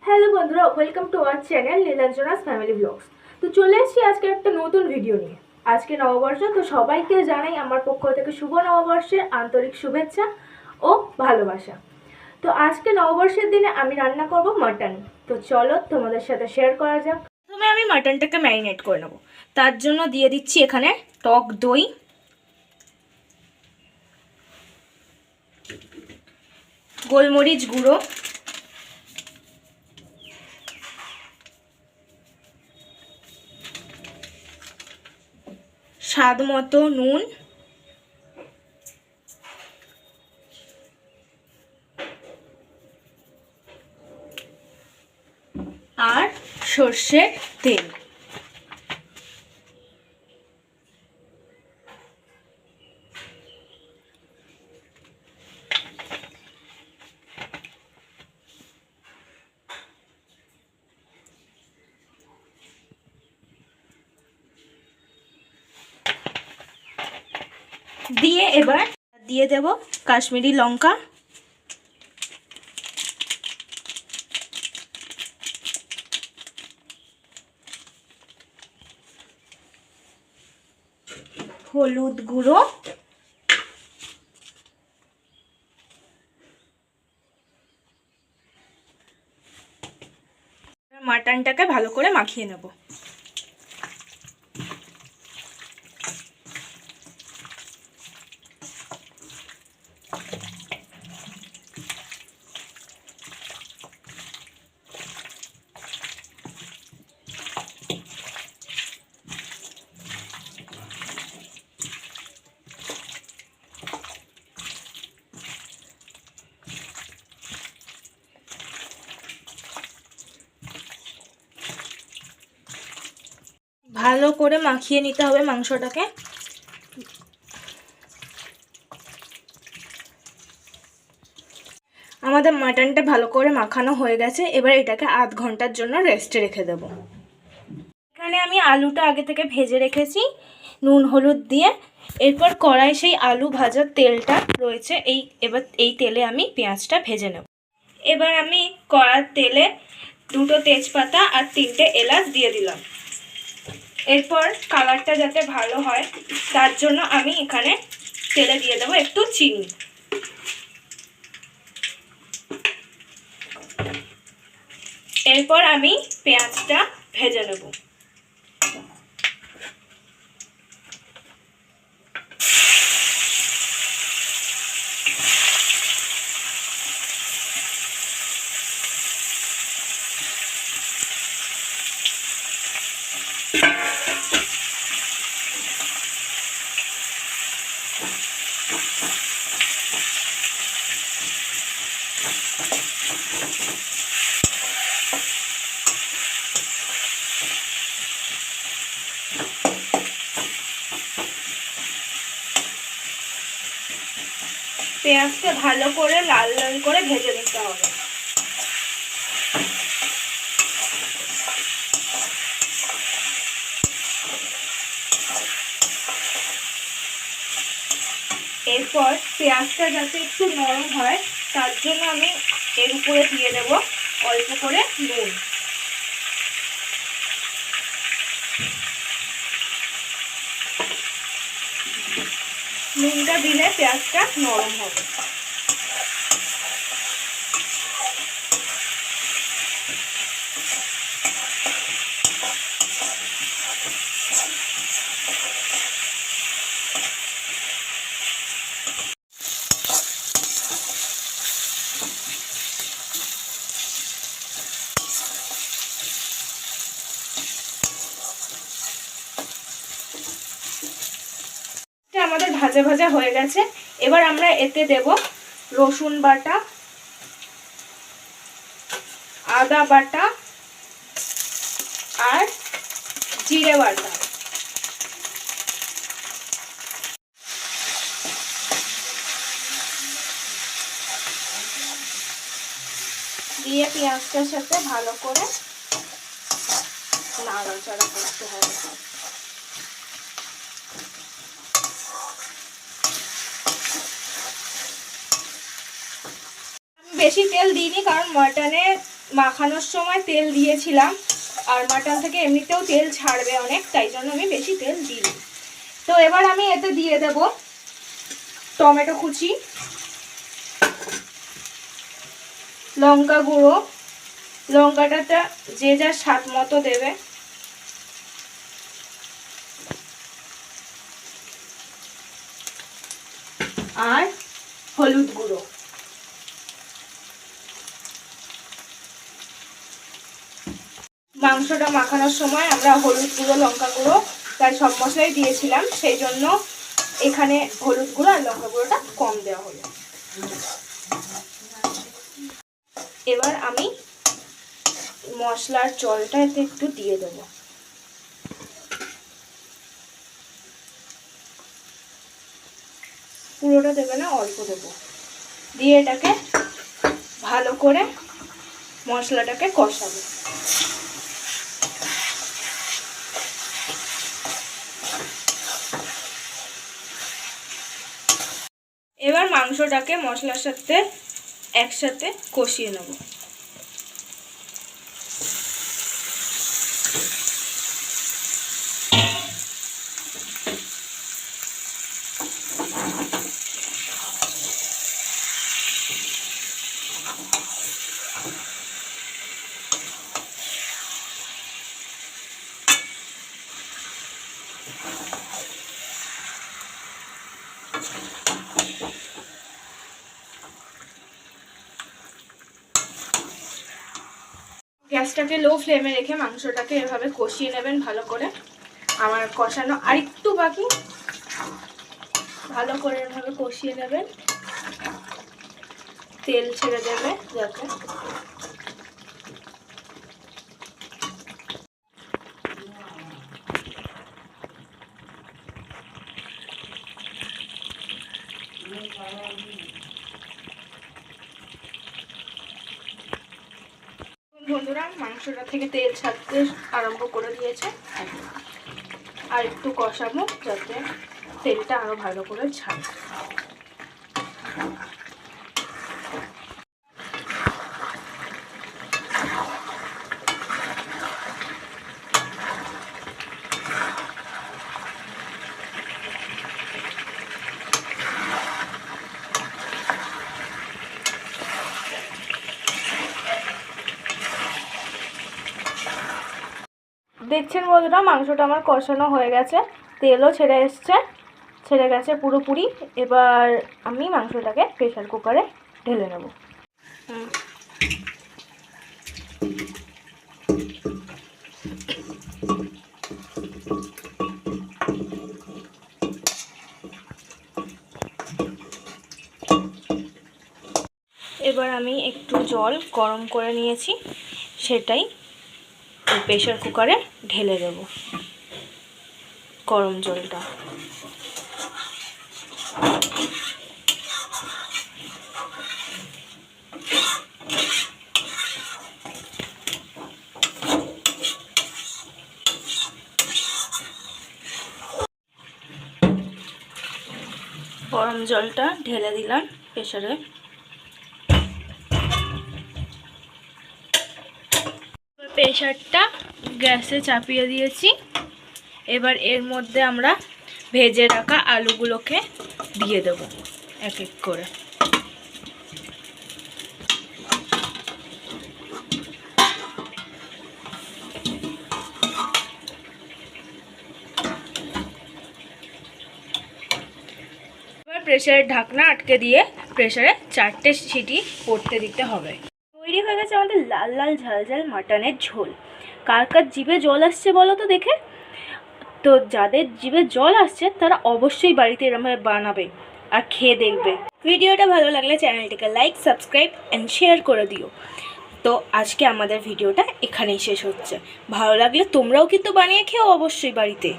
Hello বন্ধুরা, welcome to our channel Nilanjana's family vlogs. তো চলে এসেছি আজকে একটা নতুন ভিডিও নিয়ে। আজকে নববর্ষ, তো সবাইকে জানাই আমার পক্ষ থেকে শুভ নববর্ষের আন্তরিক শুভেচ্ছা ও ভালোবাসা। তো আজকে নববর্ষের দিনে আমি রান্না করব মাটন। তো চলো তোমাদের সাথে শেয়ার করা যাক। প্রথমে আমি মাটনটাকে ম্যারিনেট করে নেব। তার জন্য দিয়ে দিচ্ছি এখানে টক দই, গোলমরিচ গুঁড়ো, স্বাদ মতো নুন, আর সর্ষের তেল। দিয়ে এবার দিয়ে দেব কাশ্মীরি লঙ্কা, হলুদ গুঁড়ো, মাটনটাকে ভালো করে মাখিয়ে নেব। ভালো করে মাখিয়ে নিতে হবে মাংসটাকে। আমাদের মাটনটা ভালো করে মাখানো হয়ে গেছে। এবার এটাকে আধ ঘন্টার জন্য রেস্টে রেখে দেব। এখানে আমি আলুটা আগে থেকে ভেজে রেখেছি নুন হলুদ দিয়ে। এরপর কড়াই সেই আলু ভাজার তেলটা রয়েছে, এবার এই তেলে আমি পেঁয়াজটা ভেজে নেব। এবার আমি কড়ার তেলে 2টো তেজপাতা আর 3টে এলাচ দিয়ে দিলাম। এরপর কালারটা যাতে ভালো হয় তার জন্য আমি এখানে তেলে দিয়ে দেবো একটু চিনি। এরপর আমি পেঁয়াজটা ভেজে নেব। পেঁয়াজটা ভালো করে লাল লাল করে ভেজে নিতে হবে। এরপর পেঁয়াজটা যাতে একটু নরম হয় তার জন্য আমি এর উপরে দিয়ে দেব অল্প করে নুন। নুনটা দিলে পেঁয়াজটা নরম হবে। আমাদের ভাজা ভাজা হয়ে গেছে। এবার আমরা এতে দেব রসুন বাটা, আদা বাটা আর জিরে বাটা। দিয়ে পেঁয়াজটার সাথে ভালো করে নাড়াচাড়া করতে হবে। বেশি তেল দিইনি, কারণ মাটনে মাখানোর সময় তেল দিয়েছিলাম, আর মাটন থেকে এমনিতেও তেল ছাড়বে অনেক, তাই জন্য আমি বেশি তেল দিইনি। তো এবার আমি এতে দিয়ে দেব টমেটো কুচি, লঙ্কা গুঁড়ো, লঙ্কাটা যে যার স্বাদ মতো দেবে, আর হলুদ গুঁড়ো। মাংসটা মাখানোর সময় আমরা হলুদ গুঁড়ো, লঙ্কা গুঁড়ো তাই সব মশলাই দিয়েছিলাম, সেই জন্য এখানে হলুদ গুঁড়ো আর লঙ্কা গুঁড়োটা কম দেওয়া হলো। এবার আমি মশলার জলটা এতে একটু দিয়ে দেব। পুরোটা দেবে না, অল্প দেব। দিয়ে এটাকে ভালো করে মশলাটাকে কষাবো। এবার মাংসটাকে মশলার সাথে একসাথে কষিয়ে নেব। গ্যাসটাকে লো ফ্লেমে রেখে মাংসটাকে এভাবে কষিয়ে নেবেন ভালো করে। আমার কষানো আরেকটু বাকি, ভালো করে এভাবে কষিয়ে নেবেন, তেল ছেড়ে দেবে যাতে। বন্ধুরা, মাংসটা থেকে তেল ছাড়তে আরম্ভ করে দিয়েছে, আর একটু কষাবো যাতে তেলটা আরো ভালো করে ছাড়ে। দেখছেন বন্ধুরা, মাংসটা আমার কষানো হয়ে গেছে, তেলও ছেড়ে গেছে পুরোপুরি। এবার আমি মাংসটাকে প্রেসার কুকারে ঢেলে নেব। এবার আমি একটু জল গরম করে নিয়েছি, সেটাই প্রেসার কুকারে ঢেলে দেব, গরম জলটা। গরম জলটা ঢেলে দিলাম প্রেসারে। প্রেসারটা গ্যাসে চাপিয়ে দিয়েছি। এবার এর মধ্যে আমরা ভেজে রাখা আলুগুলোকে দিয়ে দেব এক এক করে। এবার প্রেসারের ঢাকনা আটকে দিয়ে প্রেসারে 4টে সিটি পড়তে দিতে হবে। তৈরি হয়ে গেছে আমাদের লাল লাল ঝাল ঝাল মাটনের ঝোল। কার কার জিভে জল আসছে বলো তো দেখে? তো যাদের জিভে জল আসছে তারা অবশ্যই বাড়িতে এরকমভাবে বানাবে আর খেয়ে দেখবে। ভিডিওটা ভালো লাগলে চ্যানেলটিকে লাইক, সাবস্ক্রাইব অ্যান্ড শেয়ার করে দিও। তো আজকে আমাদের ভিডিওটা এখানেই শেষ হচ্ছে। ভালো লাগলে তোমরাও কিন্তু বানিয়ে খেও অবশ্যই বাড়িতে।